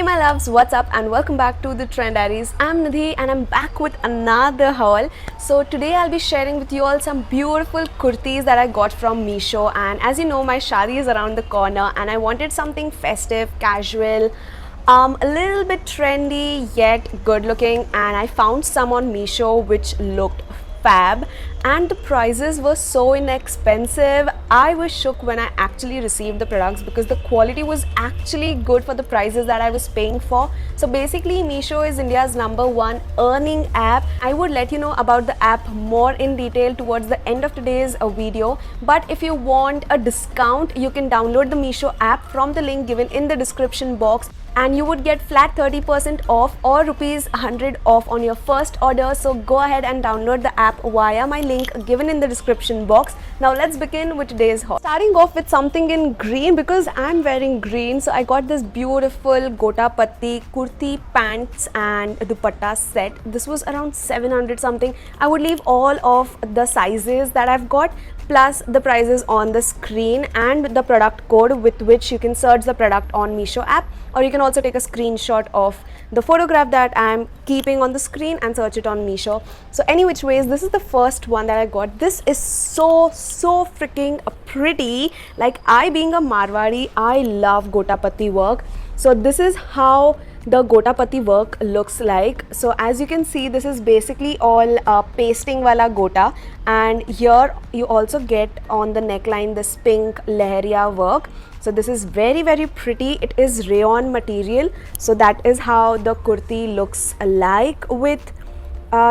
Hey my loves, what's up and welcome back to the Trend Diaries. I'm Nidhi and I'm back with another haul. So today I'll be sharing with you all some beautiful kurtis that I got from Meesho, and as you know my shadi is around the corner and I wanted something festive, casual, a little bit trendy yet good looking, and I found some on Meesho which looked fab and the prices were so inexpensive. I was shook when I actually received the products because the quality was actually good for the prices that I was paying for. So basically Meesho is India's #1 earning app. I would let you know about the app more in detail towards the end of today's video, but if you want a discount you can download the Meesho app from the link given in the description box and you would get flat 30% off or ₹100 off on your first order. So go ahead and download the app via my link given in the description box. Now let's begin with today's haul. Starting off with something in green because I'm wearing green, so I got this beautiful Gota Patti kurti pants and dupatta set. This was around 700 something. I would leave all of the sizes that I've got plus the prices on the screen and the product code with which you can search the product on Meesho app, or you can also take a screenshot of the photograph that I'm keeping on the screen and search it on Meesho. So any which ways, this is the first one that I got. This is so freaking pretty. Like, I being a Marwari, I love Gota Patti work. So this is how the Gota Patti work looks like. So as you can see, this is basically all pasting wala gota, and here you also get on the neckline this pink lehariya work. So this is very pretty. It is rayon material, so that is how the kurti looks like with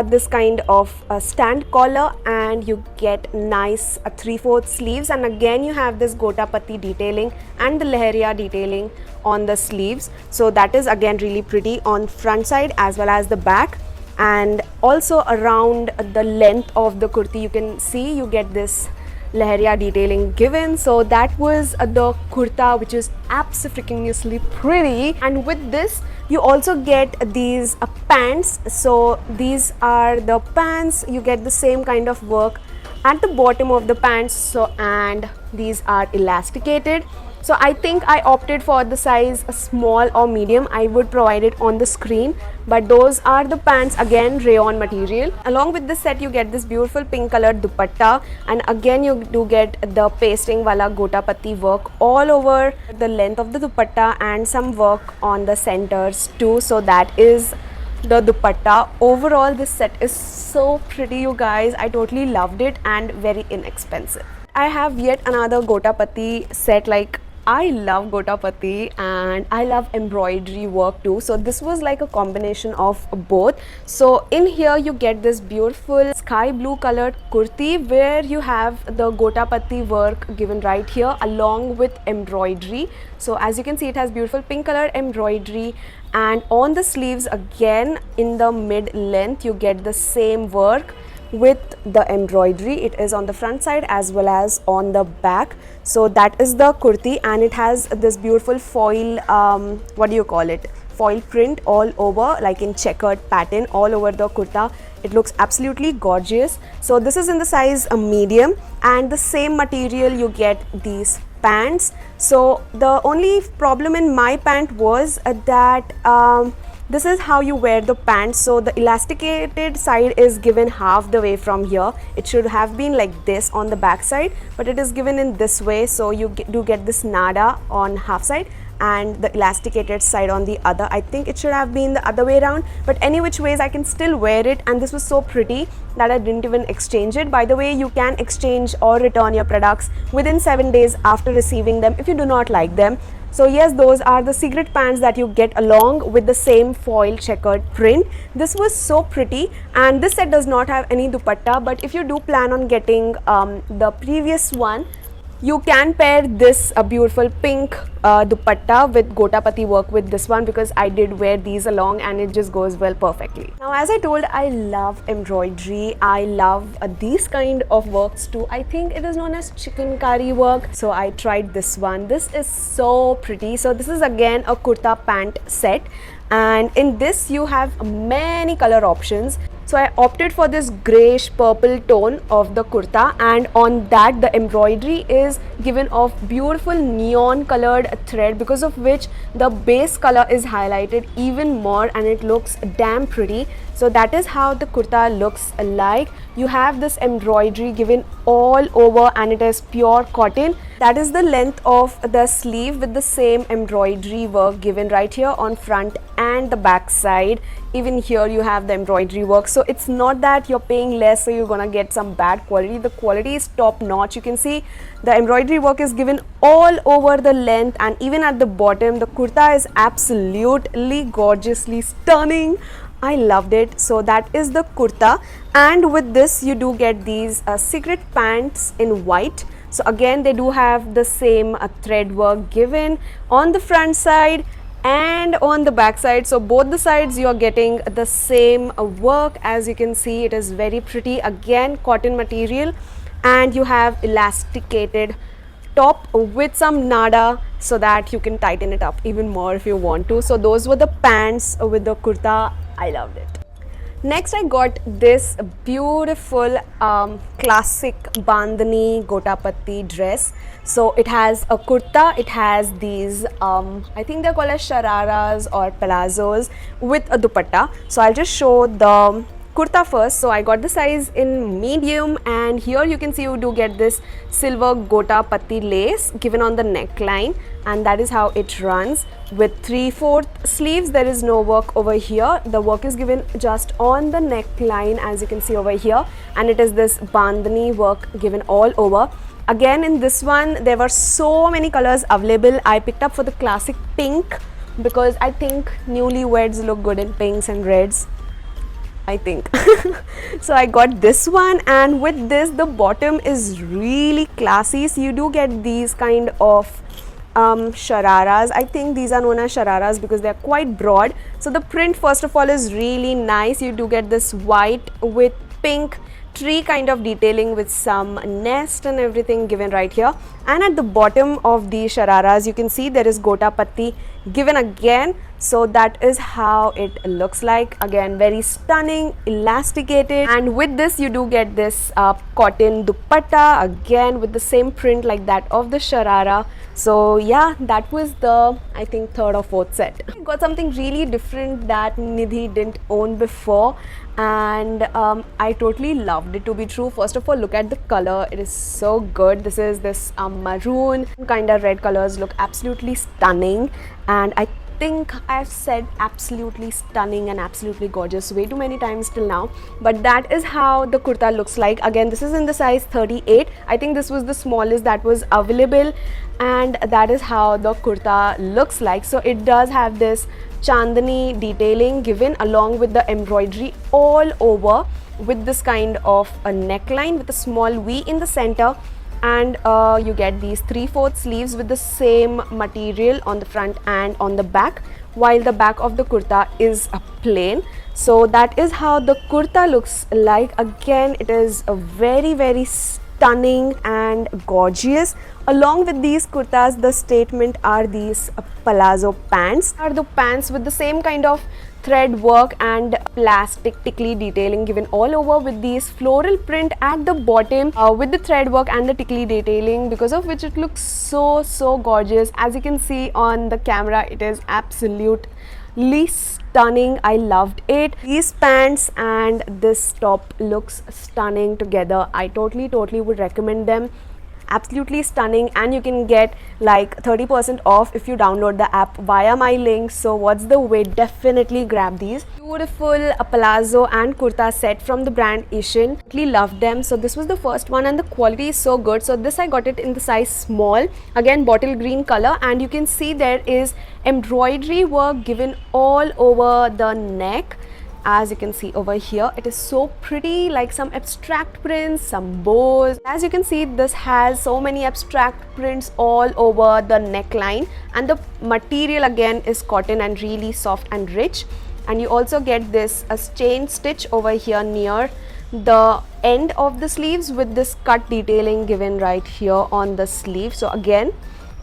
this kind of stand collar, and you get nice 3/4 sleeves, and again you have this Gota Patti detailing and the lehariya detailing on the sleeves. So that is again really pretty on front side as well as the back, and also around the length of the kurti you can see you get this lehariya detailing given. So that was the kurta, which is absolutely pretty, and with this you also get these pants. So these are the pants. You get the same kind of work at the bottom of the pants, so and these are elasticated. So I think I opted for the size small or medium. I would provide it on the screen, but those are the pants, again rayon material. Along with this set you get this beautiful pink colored dupatta, and again you do get the pasting wala Gota Patti work all over the length of the dupatta and some work on the centers too. So that is the dupatta. Overall this set is so pretty, you guys. I totally loved it and very inexpensive. I have yet another Gota Patti set. Like, I love Gota Patti and I love embroidery work too. So this was like a combination of both. So in here you get this beautiful sky blue colored kurti where you have the Gota Patti work given right here along with embroidery. So as you can see, it has beautiful pink colored embroidery, and on the sleeves again in the mid length you get the same work with the embroidery. It is on the front side as well as on the back. So that is the kurti, and it has this beautiful foil what do you call it, foil print all over, like in checkered pattern all over the kurta. It looks absolutely gorgeous. So this is in the size medium, and the same material you get these pants. So the only problem in my pant was that this is how you wear the pants. So the elasticated side is given half the way from here. It should have been like this on the back side, but it is given in this way. So you do get this nada on half side and the elasticated side on the other. I think it should have been the other way around, but any which ways I can still wear it, and this was so pretty that I didn't even exchange it. By the way, you can exchange or return your products within 7 days after receiving them if you do not like them. So yes, those are the secret pants that you get along with the same foil checkered print. This was so pretty, and this set does not have any dupatta, but if you do plan on getting the previous one, you can pair this beautiful pink dupatta with Gota Patti work with this one, because I did wear these along and it just goes well perfectly. Now as I told, I love embroidery. I love these kind of works too. I think it is known as chikankari work. So I tried this one. This is so pretty. So this is again a kurta pant set, and in this you have many color options. So I opted for this grayish purple tone of the kurta, and on that the embroidery is given of beautiful neon colored thread, because of which the base color is highlighted even more and it looks damn pretty. So that is how the kurta looks like. You have this embroidery given all over and it is pure cotton. That is the length of the sleeve with the same embroidery work given right here on front and the back side. Even here you have the embroidery work. So it's not that you're paying less so you're gonna get some bad quality. The quality is top notch. You can see the embroidery work is given all over the length and even at the bottom. The kurta is absolutely gorgeously stunning. I loved it. So that is the kurta, and with this you do get these secret pants in white. So again they do have the same thread work given on the front side and on the back side. So both the sides you are getting the same work. As you can see, it is very pretty. Again, cotton material, and you have elasticated top with some nada so that you can tighten it up even more if you want to. So those were the pants with the kurta. I loved it. Next I got this beautiful classic bandhani gotapatti dress. So it has a kurta, it has these I think they're called as shararas or palazzos with a dupatta. So I'll just show the kurta first. So I got the size in medium, and here you can see you do get this silver gotapatti lace given on the neckline, and that is how it runs with 3/4 sleeves. There is no work over here. The work is given just on the neckline, as you can see over here, and it is this bandhani work given all over. Again, in this one there were so many colors available. I picked up for the classic pink because I think newlyweds look good in pinks and reds, I think. So I got this one, and with this the bottom is really classy. So you do get these kind of shararas. I think these are known as shararas because they are quite broad. So the print first of all is really nice. You do get this white with pink tree kind of detailing with some nest and everything given right here, and at the bottom of the shararas you can see there is gotapatti given again. So that is how it looks like. Again, very stunning, elasticated, and with this you do get this cotton dupatta again with the same print like that of the sharara. So yeah, that was the, I think, third or fourth set. I got something really different that Nidhi didn't own before, and I totally loved it, to be true. First of all, look at the color, it is so good. This is this maroon kind of red colors, look absolutely stunning, and I think I've said absolutely stunning and absolutely gorgeous way too many times till now, but that is how the kurta looks like. Again, this is in the size 38. I think this was the smallest that was available, and that is how the kurta looks like. So it does have this chandani detailing given along with the embroidery all over with this kind of a neckline with a small V in the center, and you get these 3/4 sleeves with the same material on the front and on the back, while the back of the kurta is plain. So that is how the kurta looks like. Again, it is a very stunning and gorgeous. Along with these kurtas, the statement are these palazzo pants. Are the pants with the same kind of thread work and plastic tickly detailing given all over with these floral print at the bottom with the thread work and the tickly detailing, because of which it looks so gorgeous. As you can see on the camera, it is absolutely stunning. I loved it. These pants and this top looks stunning together. I totally would recommend them. Absolutely stunning, and you can get like 30% off if you download the app via my link. So what's the wait? Definitely grab these. Beautiful palazzo and kurta set from the brand Ishin. Really loved them. So this was the first one, and the quality is so good. So this I got it in the size small. Again, bottle green color, and you can see there is embroidery work given all over the neck. As you can see over here, it is so pretty, like some abstract prints, some bows. As you can see, this has so many abstract prints all over the neckline, and the material again is cotton and really soft and rich. And you also get this chain stitch over here near the end of the sleeves with this cut detailing given right here on the sleeve. So again,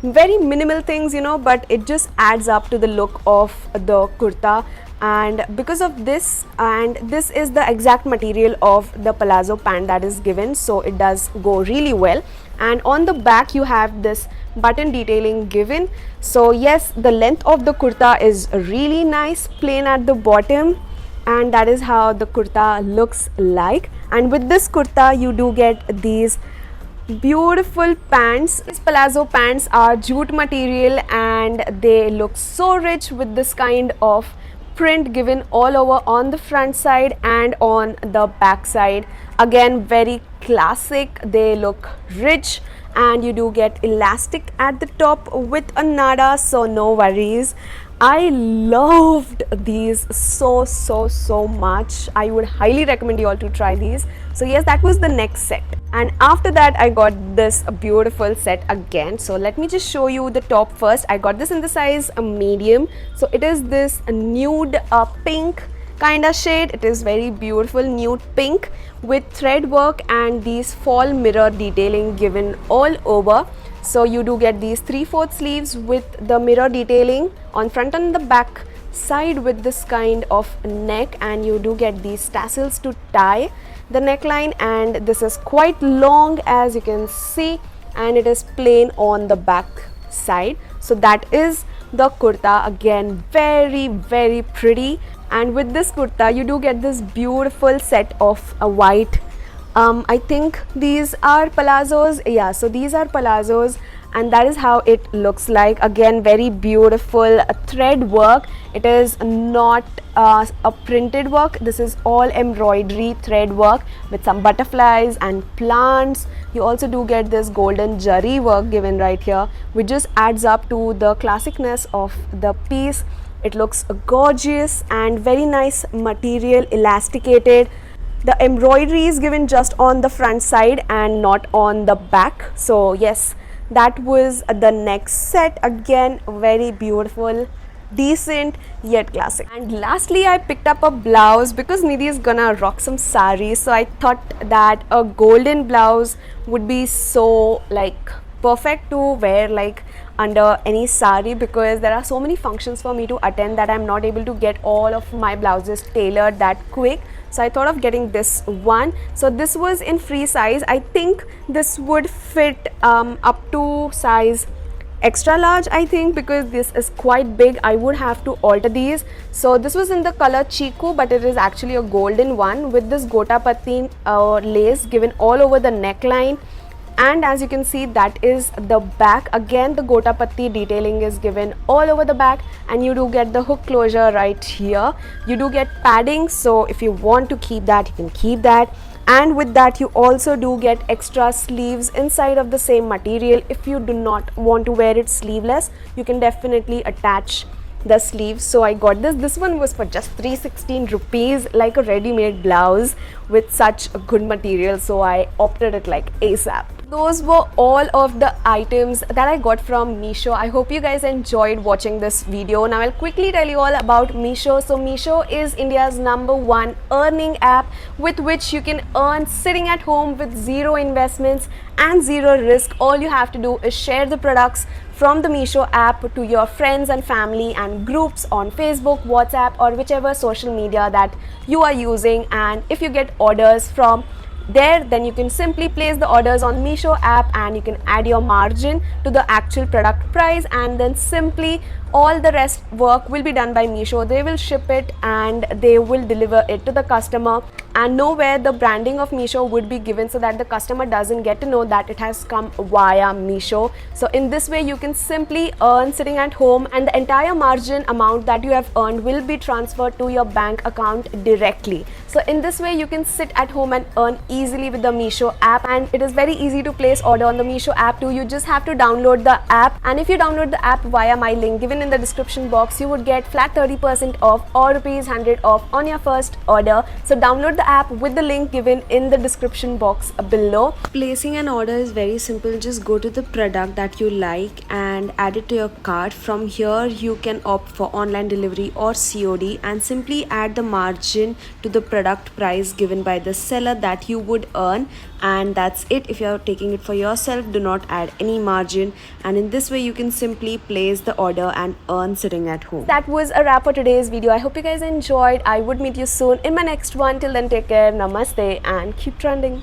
very minimal things, you know, but it just adds up to the look of the kurta. And because of this, and this is the exact material of the palazzo pant that is given, so it does go really well. And on the back you have this button detailing given. So yes, the length of the kurta is really nice, plain at the bottom, and that is how the kurta looks like. And with this kurta you do get these beautiful pants. These palazzo pants are jute material and they look so rich with this kind of print given all over on the front side and on the back side. Again, very classic, they look rich, and you do get elastic at the top with a nada, so no worries. I loved these so much. I would highly recommend you all to try these. So yes, that was the next set, and after that I got this beautiful set again. So let me just show you the top first. I got this in the size medium. So it is this nude pink kind of shade. It is very beautiful nude pink with thread work and these fall mirror detailing given all over. So you do get these 3/4 sleeves with the mirror detailing on front and the back side with this kind of neck, and you do get these tassels to tie the neckline, and this is quite long as you can see, and it is plain on the back side. So that is the kurta. Again, very pretty. And with this kurta you do get this beautiful set of a white, I think these are palazzos. Yeah, so these are palazzos, and that is how it looks like. Again, very beautiful thread work. It is not a printed work. This is all embroidery thread work with some butterflies and plants. You also do get this golden jari work given right here, which just adds up to the classicness of the piece. It looks gorgeous and very nice material, elasticated. The embroidery is given just on the front side and not on the back. So yes, that was the next set. Again, very beautiful, decent yet classic. And lastly, I picked up a blouse because Nidhi is gonna rock some sari, so I thought that a golden blouse would be so like perfect to wear like under any sari, because there are so many functions for me to attend that I'm not able to get all of my blouses tailored that quick. So I thought of getting this one. So this was in free size. I think this would fit up to size extra large, I think, because this is quite big. I would have to alter these. So this was in the color chiku, but it is actually a golden one with this gotapatti lace given all over the neckline. And as you can see, that is the back. Again, the gotapatti detailing is given all over the back, and you do get the hook closure right here. You do get padding, so if you want to keep that, you can keep that. And with that, you also do get extra sleeves inside of the same material. If you do not want to wear it sleeveless, you can definitely attach the sleeves. So I got this one was for just 316 rupees, like a ready-made blouse with such a good material, so I opted it like ASAP. Those were all of the items that I got from Meesho. I hope you guys enjoyed watching this video. Now I'll quickly tell you all about Meesho. So Meesho is India's #1 earning app with which you can earn sitting at home with zero investments and zero risk. All you have to do is share the products from the Meesho app to your friends and family and groups on Facebook, WhatsApp, or whichever social media that you are using. And if you get orders from there, then you can simply place the orders on Meesho app and you can add your margin to the actual product price, and then simply all the rest work will be done by Meesho. They will ship it and they will deliver it to the customer, and nowhere the branding of Meesho would be given so that the customer doesn't get to know that it has come via Meesho. So in this way you can simply earn sitting at home, and the entire margin amount that you have earned will be transferred to your bank account directly. So in this way you can sit at home and earn easily with the Meesho app, and it is very easy to place order on the Meesho app too. You just have to download the app, and if you download the app via my link given in the description box, you would get flat 30% off or ₹100 off on your first order. So download the app with the link given in the description box below. Placing an order is very simple. Just go to the product that you like and and add it to your cart. From here you can opt for online delivery or COD and simply add the margin to the product price given by the seller that you would earn, and that's it. If you're taking it for yourself, do not add any margin, and in this way you can simply place the order and earn sitting at home. That was a wrap for today's video. I hope you guys enjoyed. I would meet you soon in my next one. Till then, take care, namaste, and keep trending.